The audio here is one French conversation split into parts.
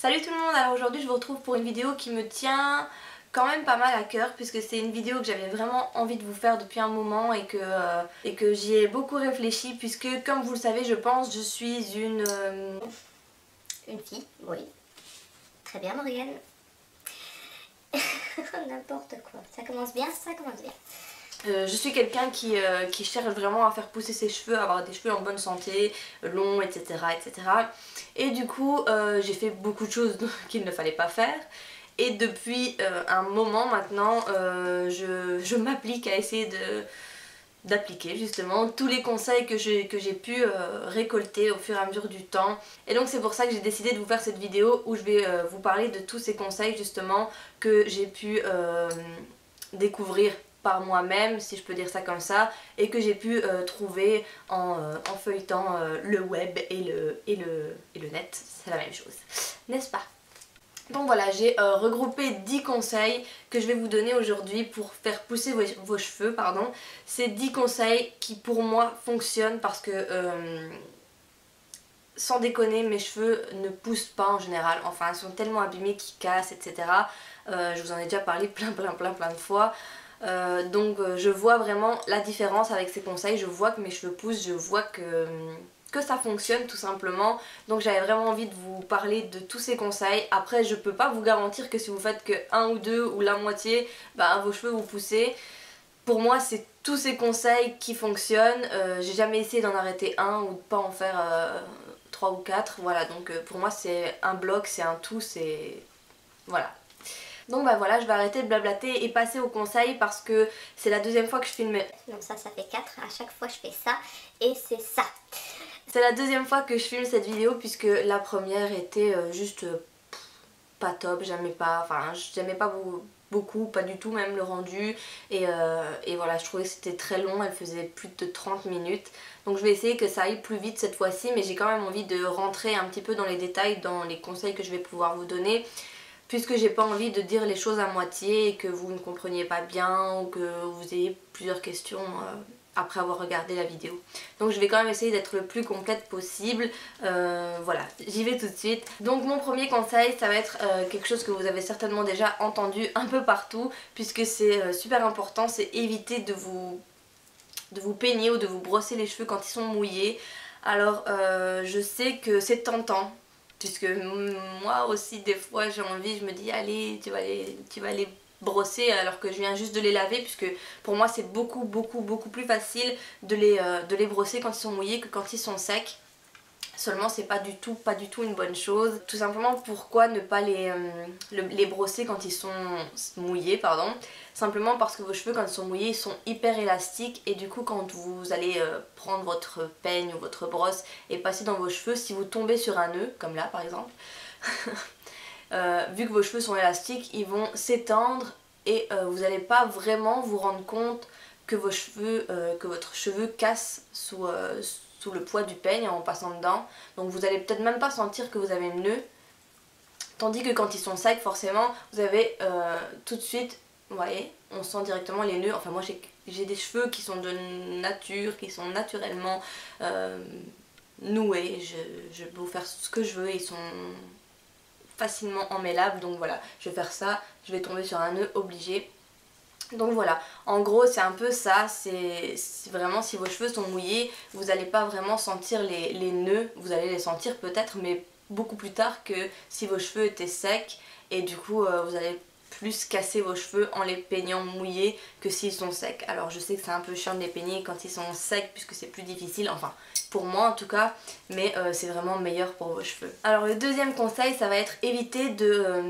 Salut tout le monde, alors aujourd'hui je vous retrouve pour une vidéo qui me tient quand même pas mal à cœur puisque c'est une vidéo que j'avais vraiment envie de vous faire depuis un moment et que j'y ai beaucoup réfléchi puisque comme vous le savez je pense je suis une fille, oui. Très bien Morgane. N'importe quoi, ça commence bien, ça commence bien. Je suis quelqu'un qui cherche vraiment à faire pousser ses cheveux, à avoir des cheveux en bonne santé, longs, etc. etc. Et du coup, j'ai fait beaucoup de choses qu'il ne fallait pas faire. Et depuis un moment maintenant, je m'applique à essayer d'appliquer justement tous les conseils que j'ai pu récolter au fur et à mesure du temps. Et donc c'est pour ça que j'ai décidé de vous faire cette vidéo où je vais vous parler de tous ces conseils justement que j'ai pu découvrir par moi-même, si je peux dire ça comme ça, et que j'ai pu trouver en feuilletant le web et le net, c'est la même chose, n'est-ce pas? Donc voilà, j'ai regroupé 10 conseils que je vais vous donner aujourd'hui pour faire pousser vos cheveux, pardon. C'est 10 conseils qui pour moi fonctionnent parce que sans déconner, mes cheveux ne poussent pas en général, enfin ils sont tellement abîmés qu'ils cassent, etc. Je vous en ai déjà parlé plein de fois. Donc je vois vraiment la différence avec ces conseils, je vois que mes cheveux poussent, je vois que ça fonctionne tout simplement. Donc j'avais vraiment envie de vous parler de tous ces conseils. Après je peux pas vous garantir que si vous faites que un ou deux ou la moitié, bah vos cheveux vous poussez. Pour moi c'est tous ces conseils qui fonctionnent, j'ai jamais essayé d'en arrêter un ou de pas en faire 3 ou 4, voilà, donc pour moi c'est un bloc, c'est un tout, c'est... voilà. Donc bah voilà, je vais arrêter de blablater et passer aux conseils parce que c'est la deuxième fois que je filme. Donc ça fait 4, à chaque fois je fais ça et c'est ça. C'est la deuxième fois que je filme cette vidéo puisque la première était juste pas top, j'aimais pas, enfin j'aimais pas beaucoup, pas du tout même le rendu et voilà, je trouvais que c'était très long, elle faisait plus de 30 minutes. Donc je vais essayer que ça aille plus vite cette fois-ci, mais j'ai quand même envie de rentrer un petit peu dans les détails, dans les conseils que je vais pouvoir vous donner. Puisque j'ai pas envie de dire les choses à moitié et que vous ne compreniez pas bien ou que vous ayez plusieurs questions après avoir regardé la vidéo. Donc je vais quand même essayer d'être le plus complète possible. Voilà, j'y vais tout de suite. Donc mon premier conseil, ça va être quelque chose que vous avez certainement déjà entendu un peu partout, puisque c'est super important, c'est éviter de vous peigner ou de vous brosser les cheveux quand ils sont mouillés. Alors je sais que c'est tentant, puisque moi aussi des fois j'ai envie, je me dis allez tu vas les brosser alors que je viens juste de les laver, puisque pour moi c'est beaucoup plus facile de les brosser quand ils sont mouillés que quand ils sont secs. Seulement c'est pas du tout une bonne chose. Tout simplement pourquoi ne pas les brosser quand ils sont mouillés, pardon. Simplement parce que vos cheveux quand ils sont mouillés ils sont hyper élastiques et du coup quand vous allez prendre votre peigne ou votre brosse et passer dans vos cheveux, si vous tombez sur un nœud, comme là par exemple, vu que vos cheveux sont élastiques, ils vont s'étendre et vous n'allez pas vraiment vous rendre compte que votre cheveu casse sous le poids du peigne en passant dedans. Donc vous allez peut-être même pas sentir que vous avez le nœud. Tandis que quand ils sont secs, forcément, vous avez tout de suite, vous voyez, on sent directement les nœuds. Enfin moi j'ai des cheveux qui sont de nature, qui sont naturellement noués. Je peux vous faire ce que je veux, ils sont facilement emmêlables. Donc voilà, je vais faire ça, je vais tomber sur un nœud obligé. Donc voilà, en gros c'est un peu ça, c'est vraiment si vos cheveux sont mouillés, vous n'allez pas vraiment sentir les nœuds, vous allez les sentir peut-être mais beaucoup plus tard que si vos cheveux étaient secs et du coup vous allez plus casser vos cheveux en les peignant mouillés que s'ils sont secs. Alors je sais que c'est un peu chiant de les peigner quand ils sont secs puisque c'est plus difficile, enfin pour moi en tout cas, mais c'est vraiment meilleur pour vos cheveux. Alors le deuxième conseil ça va être éviter de...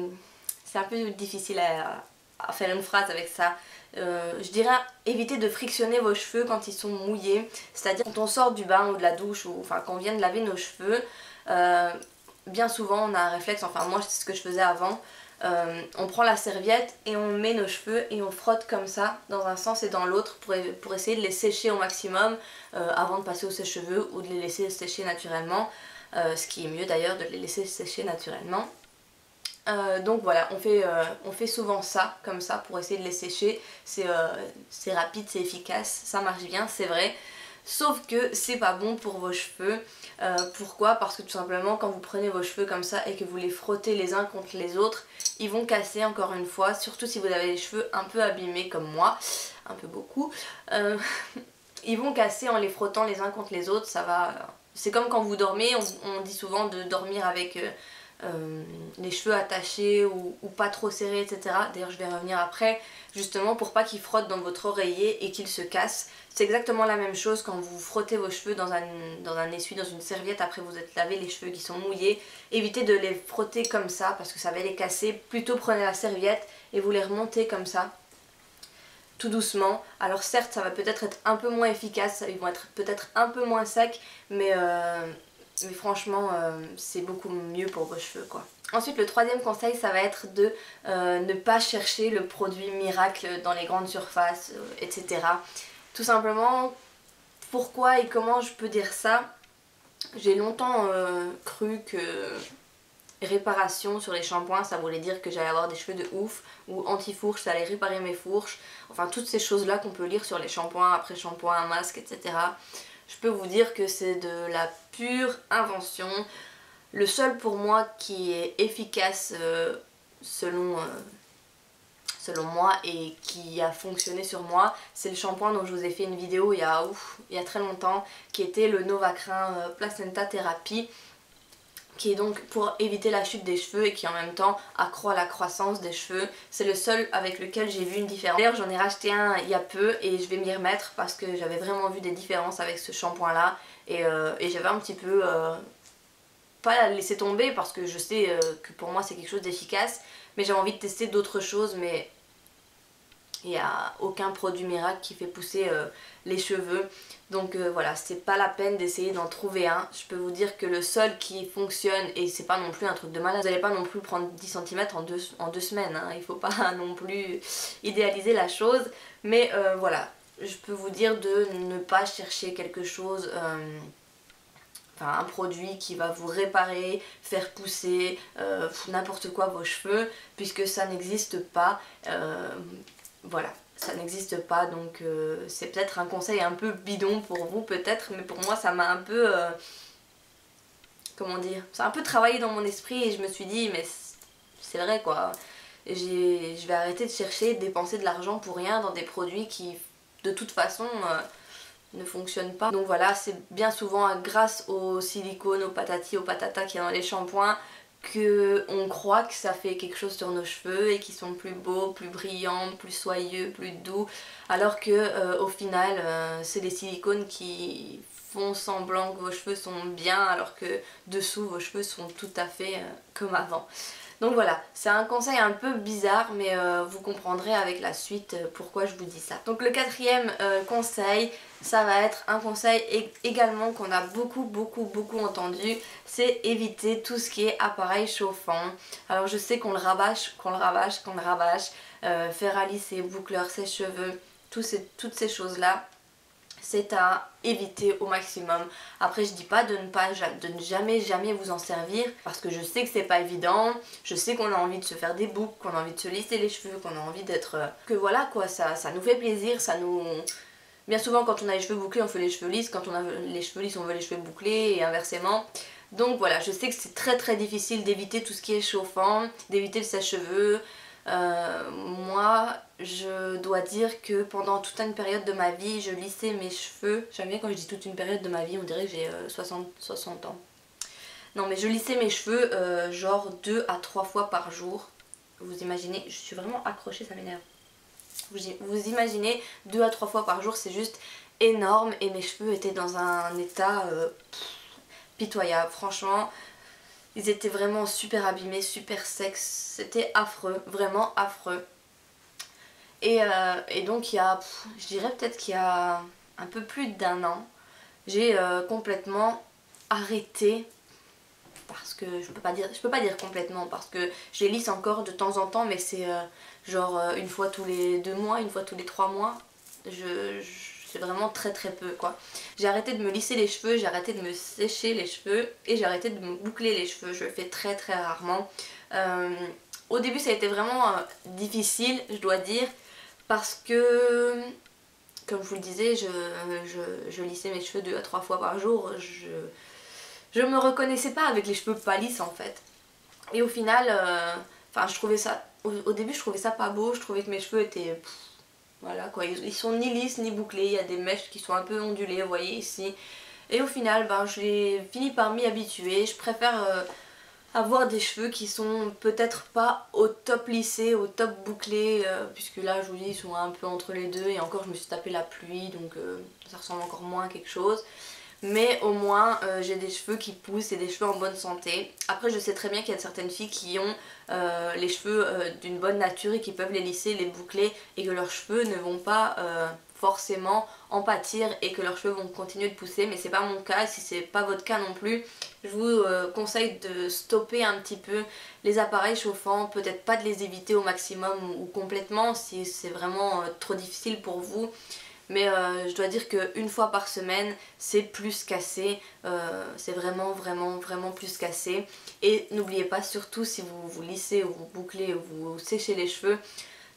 c'est un peu difficile à faire une phrase avec ça. Je dirais éviter de frictionner vos cheveux quand ils sont mouillés, c'est-à-dire quand on sort du bain ou de la douche ou enfin quand on vient de laver nos cheveux, bien souvent on a un réflexe, enfin moi c'est ce que je faisais avant, on prend la serviette et on met nos cheveux et on frotte comme ça dans un sens et dans l'autre pour essayer de les sécher au maximum avant de passer au sèche-cheveux ou de les laisser sécher naturellement, ce qui est mieux d'ailleurs de les laisser sécher naturellement. Donc voilà, on fait souvent ça, comme ça, pour essayer de les sécher. C'est rapide, c'est efficace, ça marche bien, c'est vrai. sauf que c'est pas bon pour vos cheveux. Pourquoi? Parce que tout simplement quand vous prenez vos cheveux comme ça et que vous les frottez les uns contre les autres, ils vont casser encore une fois, surtout si vous avez les cheveux un peu abîmés comme moi, un peu beaucoup. Ils vont casser en les frottant les uns contre les autres, ça va... C'est comme quand vous dormez, on dit souvent de dormir avec les cheveux attachés ou pas trop serrés, etc. D'ailleurs je vais revenir après, justement pour pas qu'ils frottent dans votre oreiller et qu'ils se cassent. C'est exactement la même chose quand vous frottez vos cheveux dans un essuie, dans une serviette, après vous êtes lavé les cheveux qui sont mouillés. Évitez de les frotter comme ça parce que ça va les casser, plutôt prenez la serviette et vous les remontez comme ça. Tout doucement. Alors certes ça va peut-être être un peu moins efficace, ils vont être peut-être un peu moins secs, mais franchement c'est beaucoup mieux pour vos cheveux quoi. Ensuite le troisième conseil ça va être de ne pas chercher le produit miracle dans les grandes surfaces, etc. Tout simplement, pourquoi et comment je peux dire ça? J'ai longtemps cru que réparation sur les shampoings ça voulait dire que j'allais avoir des cheveux de ouf, ou anti-fourche ça allait réparer mes fourches, enfin toutes ces choses là qu'on peut lire sur les shampoings, après shampoing, masque, etc. Je peux vous dire que c'est de la pure invention. Le seul pour moi qui est efficace selon moi et qui a fonctionné sur moi, c'est le shampoing dont je vous ai fait une vidéo il y a très longtemps, qui était le Novacrin Placenta Therapy, qui est donc pour éviter la chute des cheveux et qui en même temps accroît la croissance des cheveux. C'est le seul avec lequel j'ai vu une différence. D'ailleurs j'en ai racheté un il y a peu et je vais m'y remettre parce que j'avais vraiment vu des différences avec ce shampoing là et j'avais un petit peu pas laissé tomber parce que je sais que pour moi c'est quelque chose d'efficace, mais j'avais envie de tester d'autres choses, mais il n'y a aucun produit miracle qui fait pousser les cheveux. Donc voilà, c'est pas la peine d'essayer d'en trouver un. Je peux vous dire que le seul qui fonctionne, et c'est pas non plus un truc de malade, vous n'allez pas non plus prendre 10 cm en deux semaines, hein. Il faut pas non plus idéaliser la chose. Mais voilà, je peux vous dire de ne pas chercher quelque chose... Enfin, un produit qui va vous réparer, faire pousser n'importe quoi vos cheveux, puisque ça n'existe pas. Voilà, ça n'existe pas, donc c'est peut-être un conseil un peu bidon pour vous peut-être, mais pour moi ça m'a un peu, comment dire, ça a un peu travaillé dans mon esprit et je me suis dit mais c'est vrai quoi, je vais arrêter de chercher, de dépenser de l'argent pour rien dans des produits qui de toute façon ne fonctionnent pas. Donc voilà, c'est bien souvent grâce au silicone, au patati, au patata qu'il y a dans les shampoings que on croit que ça fait quelque chose sur nos cheveux et qu'ils sont plus beaux, plus brillants, plus soyeux, plus doux, alors que au final c'est des silicones qui font semblant que vos cheveux sont bien alors que dessous vos cheveux sont tout à fait comme avant. Donc voilà, c'est un conseil un peu bizarre mais vous comprendrez avec la suite pourquoi je vous dis ça. Donc le quatrième conseil, ça va être un conseil également qu'on a beaucoup entendu, c'est éviter tout ce qui est appareil chauffant. Alors je sais qu'on le rabâche, faire à lisser, boucleur, sèche-cheveux, toutes ces choses là. C'est à éviter au maximum. Après je dis pas de ne jamais vous en servir parce que je sais que c'est pas évident, je sais qu'on a envie de se faire des boucles, qu'on a envie de se lisser les cheveux, qu'on a envie d'être... que voilà quoi, ça nous fait plaisir, ça nous... Bien souvent quand on a les cheveux bouclés on fait les cheveux lisses, quand on a les cheveux lisses on veut les cheveux bouclés et inversement. Donc voilà, je sais que c'est très difficile d'éviter tout ce qui est chauffant, d'éviter le sèche-cheveux. Moi je dois dire que pendant toute une période de ma vie je lissais mes cheveux. J'aime bien quand je dis toute une période de ma vie, on dirait que j'ai 60 ans. Non mais je lissais mes cheveux genre 2 à 3 fois par jour. Vous imaginez, je suis vraiment accrochée, ça m'énerve. Vous imaginez 2 à 3 fois par jour, c'est juste énorme et mes cheveux étaient dans un état pitoyable. Franchement, ils étaient vraiment super abîmés, super secs, c'était affreux, vraiment affreux. Et donc il y a, je dirais peut-être qu'il y a un peu plus d'1 an, j'ai complètement arrêté, parce que je peux pas dire complètement, parce que je les lisse encore de temps en temps, mais c'est genre une fois tous les 2 mois, une fois tous les 3 mois, c'est vraiment très peu quoi. J'ai arrêté de me lisser les cheveux, j'ai arrêté de me sécher les cheveux et j'ai arrêté de me boucler les cheveux, je le fais très rarement. Au début ça a été vraiment difficile, je dois dire, parce que comme je vous le disais, je lissais mes cheveux 2 à 3 fois par jour. Je me reconnaissais pas avec les cheveux pas lisses en fait. Et au final, enfin je trouvais ça, au début je trouvais ça pas beau, je trouvais que mes cheveux étaient, voilà quoi, ils sont ni lisses ni bouclés, il y a des mèches qui sont un peu ondulées, vous voyez ici. Et au final, ben, j'ai fini par m'y habituer, je préfère avoir des cheveux qui sont peut-être pas au top lissés, au top bouclés, puisque là je vous dis ils sont un peu entre les deux et encore je me suis tapé la pluie donc ça ressemble encore moins à quelque chose. Mais au moins j'ai des cheveux qui poussent et des cheveux en bonne santé. Après je sais très bien qu'il y a certaines filles qui ont les cheveux d'une bonne nature et qui peuvent les lisser, les boucler et que leurs cheveux ne vont pas forcément en pâtir et que leurs cheveux vont continuer de pousser, mais c'est pas mon cas. Si c'est pas votre cas non plus, je vous conseille de stopper un petit peu les appareils chauffants, peut-être pas de les éviter au maximum ou complètement si c'est vraiment trop difficile pour vous. Mais je dois dire qu'une fois par semaine, c'est plus qu'assez. C'est vraiment plus qu'assez. Et n'oubliez pas, surtout si vous vous lissez ou vous bouclez ou vous séchez les cheveux,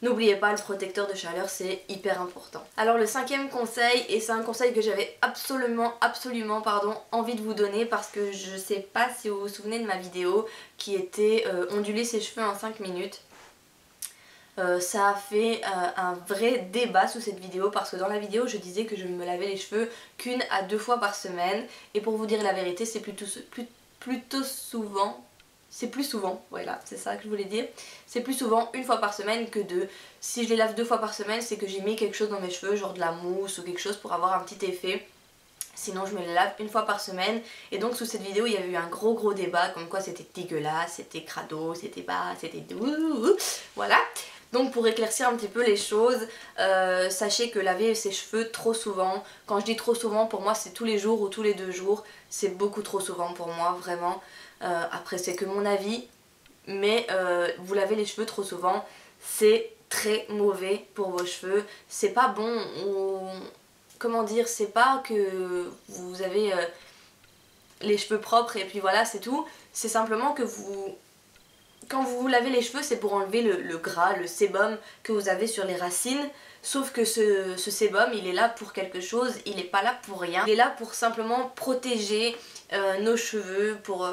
n'oubliez pas le protecteur de chaleur, c'est hyper important. Alors le 5e conseil, et c'est un conseil que j'avais absolument envie de vous donner parce que je sais pas si vous vous souvenez de ma vidéo qui était onduler ses cheveux en 5 minutes. Ça a fait un vrai débat sous cette vidéo parce que dans la vidéo je disais que je me lavais les cheveux qu'1 à 2 fois par semaine et pour vous dire la vérité c'est plutôt souvent, c'est plus souvent, voilà c'est ça que je voulais dire, c'est plus souvent 1 fois par semaine que 2. Si je les lave 2 fois par semaine c'est que j'ai mis quelque chose dans mes cheveux, genre de la mousse ou quelque chose pour avoir un petit effet. Sinon je me les lave 1 fois par semaine et donc sous cette vidéo il y a eu un gros débat comme quoi c'était dégueulasse, c'était crado, c'était bas, c'était doux, voilà. Donc pour éclaircir un petit peu les choses, sachez que laver ses cheveux trop souvent, quand je dis trop souvent pour moi c'est tous les jours ou tous les 2 jours, c'est beaucoup trop souvent pour moi vraiment. Après c'est que mon avis, mais vous lavez les cheveux trop souvent, c'est très mauvais pour vos cheveux, c'est pas bon ou comment dire, c'est pas que vous avez les cheveux propres et puis voilà c'est tout, c'est simplement que quand vous vous lavez les cheveux, c'est pour enlever le gras, le sébum que vous avez sur les racines. Sauf que ce sébum, il est là pour quelque chose, il n'est pas là pour rien. Il est là pour simplement protéger nos cheveux, pour...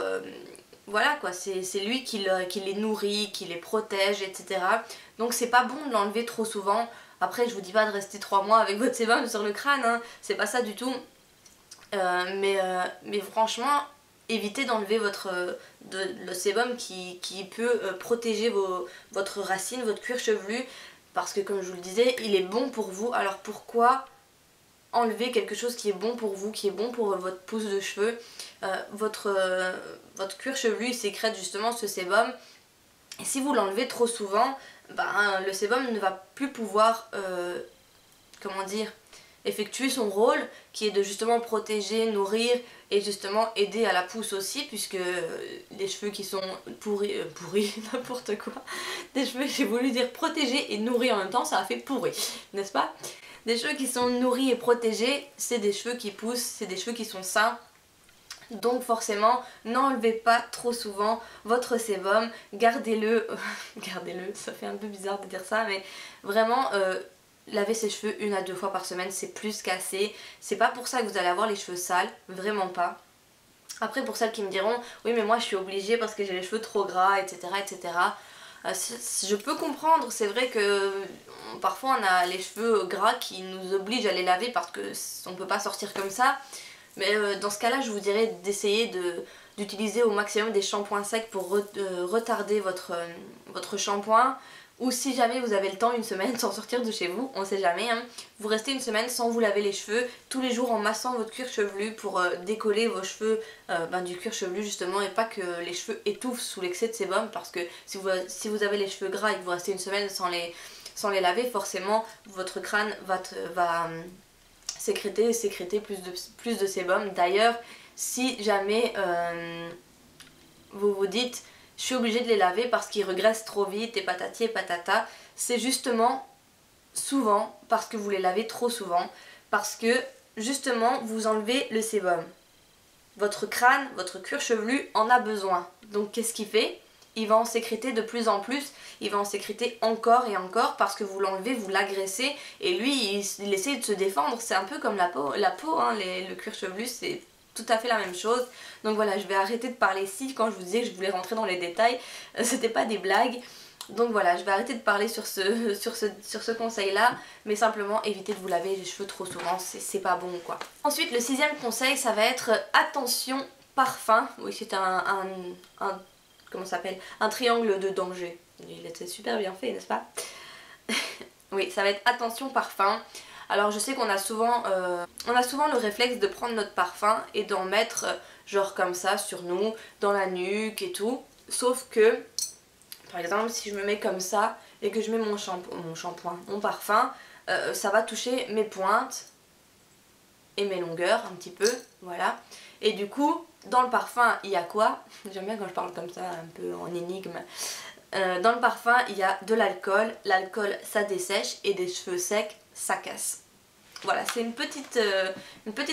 voilà quoi, c'est lui qui les nourrit, qui les protège, etc. Donc c'est pas bon de l'enlever trop souvent. Après, je vous dis pas de rester 3 mois avec votre sébum sur le crâne, hein. C'est pas ça du tout. Mais franchement... évitez d'enlever le sébum qui peut protéger votre racine, votre cuir chevelu parce que comme je vous le disais, il est bon pour vous. Alors pourquoi enlever quelque chose qui est bon pour vous, qui est bon pour votre pousse de cheveux? Votre cuir chevelu il sécrète justement ce sébum et si vous l'enlevez trop souvent, ben, le sébum ne va plus pouvoir, comment dire, effectuer son rôle qui est de justement protéger, nourrir et justement aider à la pousse aussi puisque les cheveux qui sont pourris, n'importe quoi, des cheveux, j'ai voulu dire protégés et nourris en même temps, ça a fait pourri, n'est-ce pas? Des cheveux qui sont nourris et protégés, c'est des cheveux qui poussent, c'est des cheveux qui sont sains. Donc forcément, n'enlevez pas trop souvent votre sébum, gardez-le, gardez-le, ça fait un peu bizarre de dire ça, mais vraiment... laver ses cheveux 1 à 2 fois par semaine, c'est plus qu'assez. C'est pas pour ça que vous allez avoir les cheveux sales, vraiment pas. Après pour celles qui me diront, oui mais moi je suis obligée parce que j'ai les cheveux trop gras, etc. etc. Je peux comprendre, c'est vrai que parfois on a les cheveux gras qui nous obligent à les laver parce qu'on peut pas sortir comme ça. Mais dans ce cas là je vous dirais d'essayer d'utiliser au maximum des shampoings secs pour retarder votre shampoing. Ou si jamais vous avez le temps 1 semaine sans sortir de chez vous, on sait jamais, hein, vous restez 1 semaine sans vous laver les cheveux, tous les jours en massant votre cuir chevelu pour décoller vos cheveux du cuir chevelu justement et pas que les cheveux étouffent sous l'excès de sébum parce que si vous avez les cheveux gras et que vous restez 1 semaine sans les laver, forcément votre crâne va sécréter plus de sébum. D'ailleurs, si jamais vous vous dites je suis obligée de les laver parce qu'ils regressent trop vite et patati et patata, c'est justement souvent parce que vous les lavez trop souvent, parce que justement vous enlevez le sébum. Votre crâne, votre cuir chevelu en a besoin. Donc qu'est-ce qu'il fait? il va en sécréter de plus en plus, il va en sécréter encore et encore parce que vous l'enlevez, vous l'agressez et lui il essaie de se défendre. C'est un peu comme la peau hein, le cuir chevelu c'est tout à fait la même chose. Donc voilà, je vais arrêter de parler ici. Quand je vous disais que je voulais rentrer dans les détails, c'était pas des blagues. Donc voilà, je vais arrêter de parler sur ce conseil là, mais simplement évitez de vous laver les cheveux trop souvent, c'est pas bon quoi. Ensuite le 6e conseil ça va être attention parfum. Oui c'est comment ça s'appelle, un triangle de danger. Il était super bien fait n'est-ce pas? Oui ça va être attention parfum. Alors je sais qu'on a souvent le réflexe de prendre notre parfum et d'en mettre genre comme ça sur nous, dans la nuque et tout. Sauf que, par exemple, si je me mets comme ça et que je mets mon parfum, ça va toucher mes pointes et mes longueurs un petit peu, voilà. Et du coup, dans le parfum, il y a quoi? J'aime bien quand je parle comme ça, un peu en énigme. Dans le parfum, il y a de l'alcool. L'alcool, ça dessèche et des cheveux secs, ça casse. Voilà, c'est une petite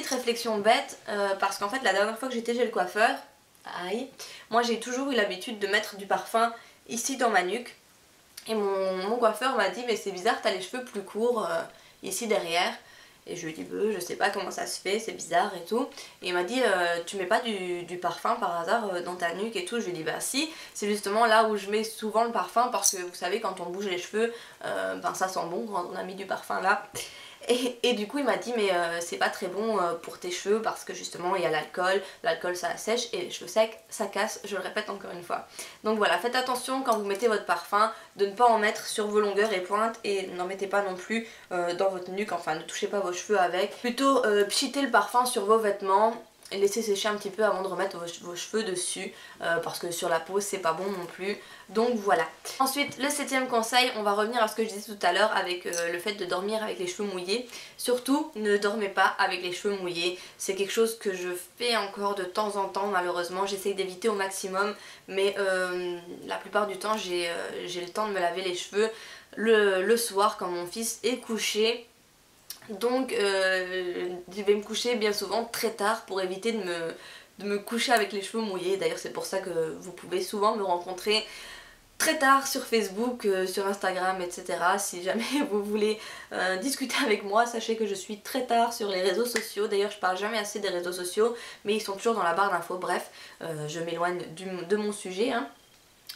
réflexion bête parce qu'en fait la dernière fois que j'étais chez le coiffeur, aïe, moi j'ai toujours eu l'habitude de mettre du parfum ici dans ma nuque et mon coiffeur m'a dit mais c'est bizarre, t'as les cheveux plus courts ici derrière. Et je lui ai dit je sais pas comment ça se fait, c'est bizarre et tout. Et il m'a dit tu mets pas du parfum par hasard dans ta nuque et tout. Je lui ai dit bah si, c'est justement là où je mets souvent le parfum parce que vous savez quand on bouge les cheveux, ben ça sent bon quand on a mis du parfum là. Et du coup il m'a dit mais c'est pas très bon pour tes cheveux parce que justement il y a l'alcool ça sèche et les cheveux secs ça casse, je le répète encore une fois. Donc voilà, faites attention quand vous mettez votre parfum de ne pas en mettre sur vos longueurs et pointes et n'en mettez pas non plus dans votre nuque, enfin ne touchez pas vos cheveux avec. Plutôt pchitez le parfum sur vos vêtements et laissez sécher un petit peu avant de remettre vos cheveux dessus parce que sur la peau c'est pas bon non plus. Donc voilà. Ensuite le 7e conseil, on va revenir à ce que je disais tout à l'heure avec le fait de dormir avec les cheveux mouillés. Surtout ne dormez pas avec les cheveux mouillés, c'est quelque chose que je fais encore de temps en temps malheureusement, j'essaye d'éviter au maximum mais la plupart du temps j'ai le temps de me laver les cheveux le soir quand mon fils est couché. Donc je vais me coucher bien souvent très tard pour éviter de me coucher avec les cheveux mouillés. D'ailleurs c'est pour ça que vous pouvez souvent me rencontrer très tard sur Facebook, sur Instagram, etc. Si jamais vous voulez discuter avec moi, sachez que je suis très tard sur les réseaux sociaux. D'ailleurs je parle jamais assez des réseaux sociaux, mais ils sont toujours dans la barre d'infos. Bref, je m'éloigne de mon sujet. Hein.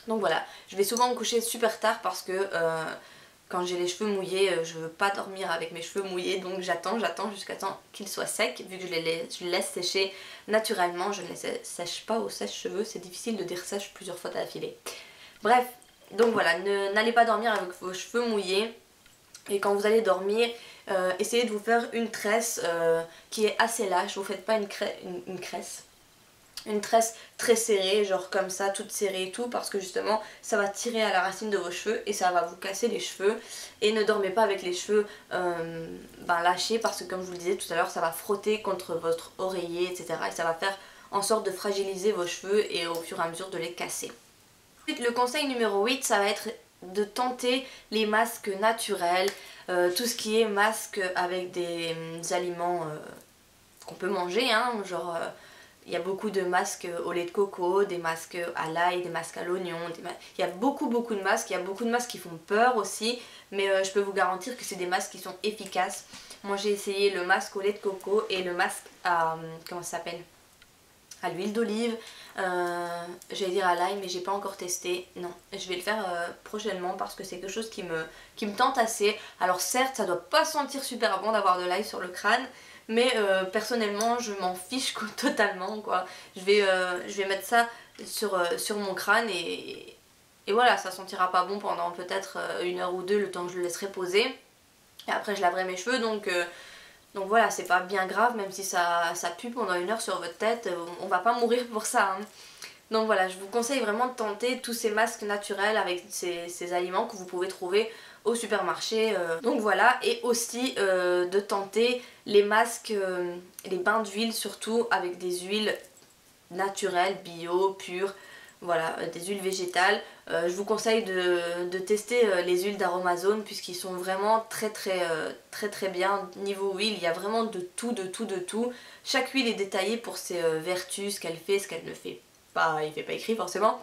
Donc voilà, je vais souvent me coucher super tard parce que quand j'ai les cheveux mouillés, je veux pas dormir avec mes cheveux mouillés, donc j'attends jusqu'à temps qu'ils soient secs, vu que je les laisse sécher naturellement, je ne les sèche pas au sèche-cheveux, c'est difficile de dire sèche plusieurs fois d'affilée. Bref, donc voilà, n'allez pas dormir avec vos cheveux mouillés, et quand vous allez dormir, essayez de vous faire une tresse qui est assez lâche, vous faites pas une tresse très serrée, genre comme ça, toute serrée et tout, parce que justement ça va tirer à la racine de vos cheveux et ça va vous casser les cheveux. Et ne dormez pas avec les cheveux lâchés parce que comme je vous le disais tout à l'heure, ça va frotter contre votre oreiller, etc. Et ça va faire en sorte de fragiliser vos cheveux et au fur et à mesure de les casser. Ensuite, le conseil numéro 8, ça va être de tenter les masques naturels, tout ce qui est masque avec des aliments qu'on peut manger, hein, genre... il y a beaucoup de masques au lait de coco, des masques à l'ail, des masques à l'oignon, il y a beaucoup de masques, il y a beaucoup de masques qui font peur aussi, mais je peux vous garantir que c'est des masques qui sont efficaces. Moi j'ai essayé le masque au lait de coco et le masque à, comment ça s'appelle, à l'huile d'olive, j'allais dire à l'ail mais j'ai pas encore testé, non, je vais le faire prochainement parce que c'est quelque chose qui me tente assez. Alors certes ça doit pas sentir super bon d'avoir de l'ail sur le crâne, mais personnellement je m'en fiche totalement quoi. Je vais mettre ça sur mon crâne et voilà, ça sentira pas bon pendant peut-être 1 heure ou 2 le temps que je le laisserai poser. Et après je laverai mes cheveux donc voilà, c'est pas bien grave même si ça pue pendant 1 heure sur votre tête, on va pas mourir pour ça. Hein. Donc voilà, je vous conseille vraiment de tenter tous ces masques naturels avec ces aliments que vous pouvez trouver au supermarché. Donc voilà, et aussi de tenter les masques, les bains d'huile surtout avec des huiles naturelles, bio, pures, voilà, des huiles végétales. Je vous conseille de tester les huiles d'Aromazone puisqu'ils sont vraiment très bien. Niveau huile, il y a vraiment de tout. Chaque huile est détaillée pour ses vertus, ce qu'elle fait, ce qu'elle ne fait pas, il fait pas écrit forcément.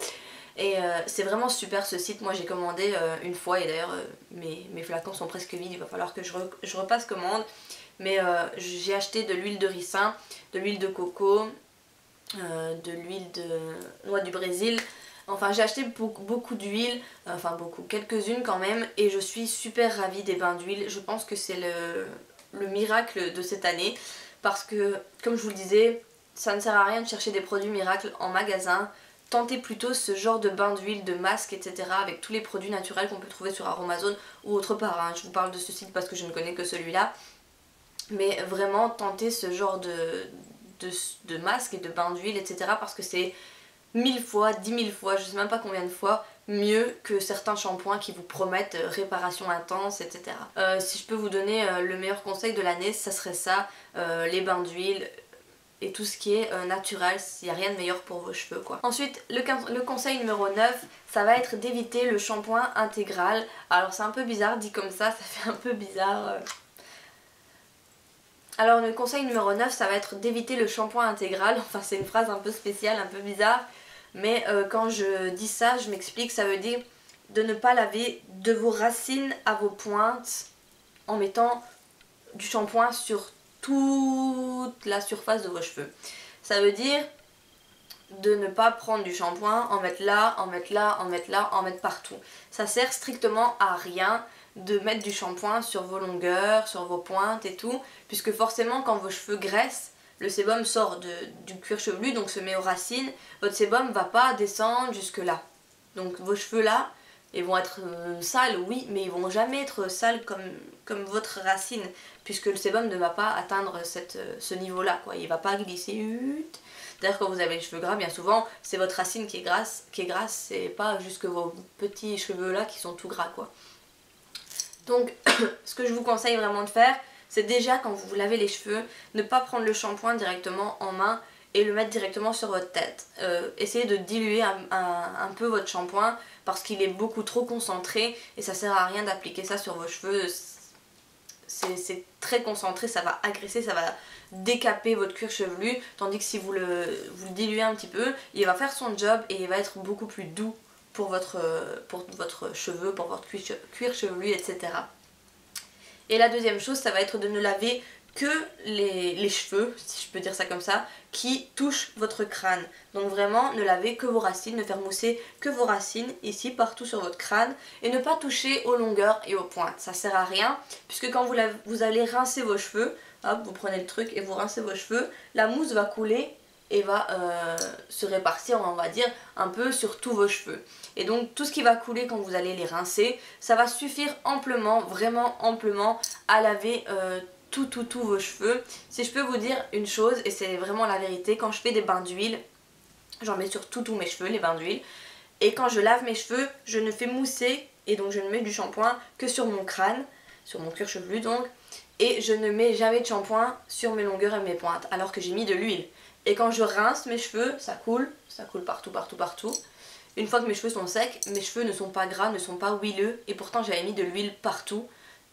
Et c'est vraiment super ce site. Moi j'ai commandé une fois et d'ailleurs mes flacons sont presque vides, il va falloir que je repasse commande. Mais j'ai acheté de l'huile de ricin, de l'huile de coco, de l'huile de noix du Brésil. Enfin j'ai acheté beaucoup d'huile, enfin beaucoup, quelques-unes quand même, et je suis super ravie des bains d'huile. Je pense que c'est le miracle de cette année parce que comme je vous le disais, ça ne sert à rien de chercher des produits miracles en magasin. Tentez plutôt ce genre de bain d'huile, de masque, etc. avec tous les produits naturels qu'on peut trouver sur Aromazone ou autre part. Hein. Je vous parle de ce site parce que je ne connais que celui-là. Mais vraiment tentez ce genre de masque et de bain d'huile, etc. parce que c'est 1000 fois, 10 000 fois, je sais même pas combien de fois mieux que certains shampoings qui vous promettent réparation intense, etc. Si je peux vous donner le meilleur conseil de l'année, ça serait ça, les bains d'huile et tout ce qui est naturel, il n'y a rien de meilleur pour vos cheveux quoi. Ensuite, le conseil numéro 9, ça va être d'éviter le shampoing intégral. Alors c'est un peu bizarre dit comme ça fait un peu bizarre. Alors le conseil numéro 9, ça va être d'éviter le shampoing intégral. Enfin c'est une phrase un peu spéciale, un peu bizarre. Mais quand je dis ça, je m'explique, ça veut dire de ne pas laver de vos racines à vos pointes en mettant du shampoing sur toute la surface de vos cheveux. Ça veut dire de ne pas prendre du shampoing, en mettre là, en mettre là, en mettre là, en mettre partout. Ça sert strictement à rien de mettre du shampoing sur vos longueurs, sur vos pointes et tout, puisque forcément quand vos cheveux graissent, le sébum sort du cuir chevelu, donc se met aux racines, votre sébum va pas descendre jusque là. Donc vos cheveux là, ils vont être sales, oui, mais ils vont jamais être sales comme votre racine, puisque le sébum ne va pas atteindre ce niveau-là, quoi. Il va pas glisser. D'ailleurs, quand vous avez les cheveux gras, bien souvent, c'est votre racine qui est grasse, c'est pas juste que vos petits cheveux là qui sont tout gras, quoi. Donc, ce que je vous conseille vraiment de faire, c'est déjà quand vous vous lavez les cheveux, ne pas prendre le shampoing directement en main et le mettre directement sur votre tête. Essayez de diluer un peu votre shampoing parce qu'il est beaucoup trop concentré et ça sert à rien d'appliquer ça sur vos cheveux. C'est très concentré, ça va agresser, ça va décaper votre cuir chevelu, tandis que si vous le diluez un petit peu, il va faire son job et il va être beaucoup plus doux pour votre cheveu, pour votre cuir chevelu, etc. Et la deuxième chose, ça va être de ne laver que les cheveux, si je peux dire ça comme ça, qui touchent votre crâne. Donc vraiment, ne lavez que vos racines, ne faire mousser que vos racines, ici, partout sur votre crâne, et ne pas toucher aux longueurs et aux pointes. Ça sert à rien, puisque quand vous allez rincer vos cheveux, hop, vous prenez le truc et vous rincez vos cheveux, la mousse va couler et va se répartir, on va dire, un peu sur tous vos cheveux. Et donc tout ce qui va couler quand vous allez les rincer, ça va suffire amplement, vraiment amplement, à laver tous vos cheveux. Si je peux vous dire une chose, et c'est vraiment la vérité, quand je fais des bains d'huile, j'en mets sur tous mes cheveux, les bains d'huile, et quand je lave mes cheveux, je ne fais mousser, et donc je ne mets du shampoing que sur mon crâne, sur mon cuir chevelu donc, et je ne mets jamais de shampoing sur mes longueurs et mes pointes, alors que j'ai mis de l'huile. Et quand je rince mes cheveux, ça coule partout, partout, partout. Une fois que mes cheveux sont secs, mes cheveux ne sont pas gras, ne sont pas huileux, et pourtant j'avais mis de l'huile partout,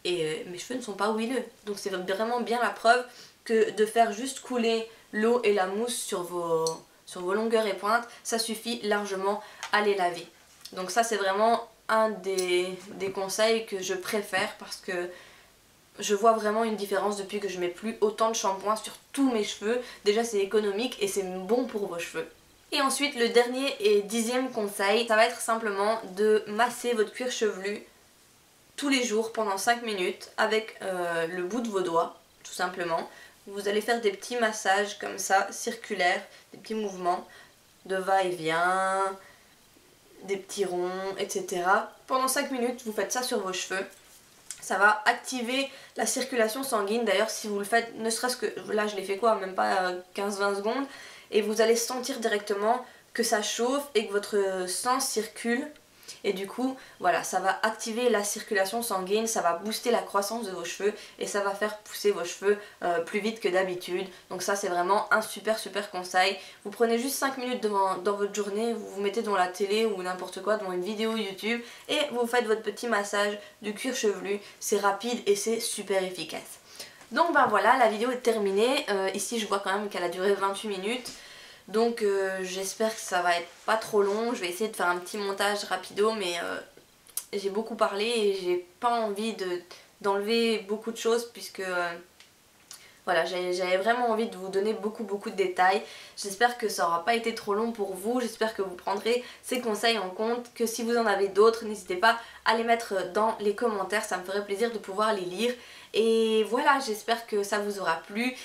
et mes cheveux ne sont pas huileux. Donc c'est vraiment bien la preuve que de faire juste couler l'eau et la mousse sur vos longueurs et pointes, ça suffit largement à les laver. Donc ça c'est vraiment un des conseils que je préfère parce que je vois vraiment une différence depuis que je mets plus autant de shampoing sur tous mes cheveux. Déjà c'est économique et c'est bon pour vos cheveux. Et ensuite le dernier et 10e conseil, ça va être simplement de masser votre cuir chevelu tous les jours pendant 5 minutes avec le bout de vos doigts, tout simplement. Vous allez faire des petits massages comme ça, circulaires, des petits mouvements de va-et-vient, des petits ronds, etc. Pendant 5 minutes, vous faites ça sur vos cheveux. Ça va activer la circulation sanguine. D'ailleurs, si vous le faites, ne serait-ce que, là je l'ai fait quoi, même pas 15-20 secondes, et vous allez sentir directement que ça chauffe et que votre sang circule. Et du coup, voilà, ça va activer la circulation sanguine, ça va booster la croissance de vos cheveux et ça va faire pousser vos cheveux plus vite que d'habitude. Donc ça c'est vraiment un super conseil. Vous prenez juste 5 minutes dans votre journée, vous vous mettez devant la télé ou n'importe quoi, devant une vidéo YouTube et vous faites votre petit massage du cuir chevelu. C'est rapide et c'est super efficace. Donc ben voilà, la vidéo est terminée. Ici je vois quand même qu'elle a duré 28 minutes. Donc j'espère que ça va être pas trop long. Je vais essayer de faire un petit montage rapido, mais j'ai beaucoup parlé et j'ai pas envie d'enlever beaucoup de choses puisque voilà, j'avais vraiment envie de vous donner beaucoup de détails. J'espère que ça aura pas été trop long pour vous, j'espère que vous prendrez ces conseils en compte, que si vous en avez d'autres, n'hésitez pas à les mettre dans les commentaires, ça me ferait plaisir de pouvoir les lire. Et voilà, j'espère que ça vous aura plu.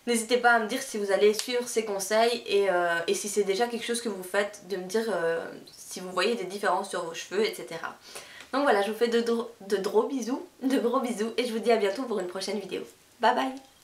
N'hésitez pas à me dire si vous allez suivre ces conseils et si c'est déjà quelque chose que vous faites, de me dire si vous voyez des différences sur vos cheveux, etc. Donc voilà, je vous fais de gros bisous et je vous dis à bientôt pour une prochaine vidéo. Bye bye!